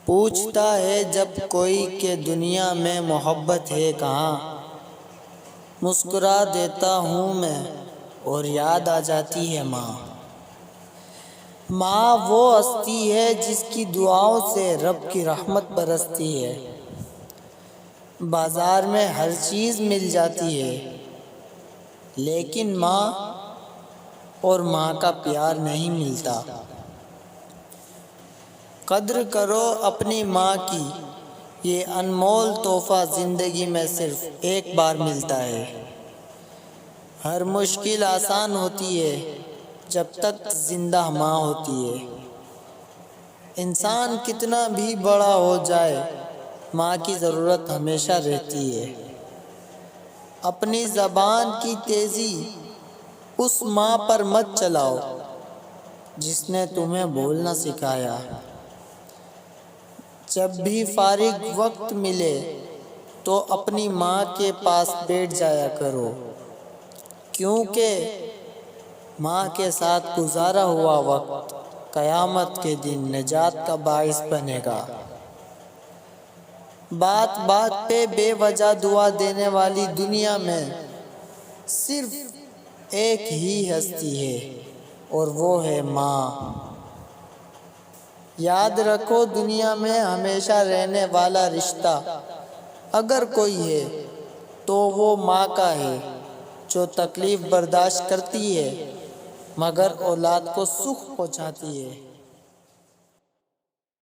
پوچھتا ہے جب کوئی کہ دنیا میں محبت ہے کہاں، مسکرا دیتا ہوں میں اور یاد آ جاتی ہے ماں۔ ماں وہ ہستی ہے جس کی دعاؤں سے رب کی رحمت برستی ہے۔ بازار میں ہر چیز مل جاتی ہے، لیکن ماں اور ماں کا پیار نہیں ملتا۔ قدر کرو اپنی ماں کی، یہ انمول تحفہ زندگی میں صرف ایک بار ملتا ہے۔ ہر مشکل آسان ہوتی ہے جب تک زندہ ماں ہوتی ہے۔ انسان کتنا بھی بڑا ہو جائے، ماں کی ضرورت ہمیشہ رہتی ہے۔ اپنی زبان کی تیزی اس ماں پر مت چلاؤ جس نے تمہیں بولنا سکھایا۔ جب بھی فارغ وقت ملے تو اپنی ماں کے پاس بیٹھ جایا کرو، کیونکہ ماں کے ساتھ گزارا ہوا وقت قیامت کے دن نجات کا باعث بنے گا۔ بات بات پہ بے وجہ دعا دینے والی دنیا میں صرف ایک ہی ہستی ہے اور وہ ہے ماں۔ یاد رکھو دنیا میں ہمیشہ رہنے والا رشتہ اگر کوئی ہے تو وہ ماں کا ہے، جو تکلیف برداشت کرتی ہے مگر اولاد کو سکھ پہنچاتی ہے۔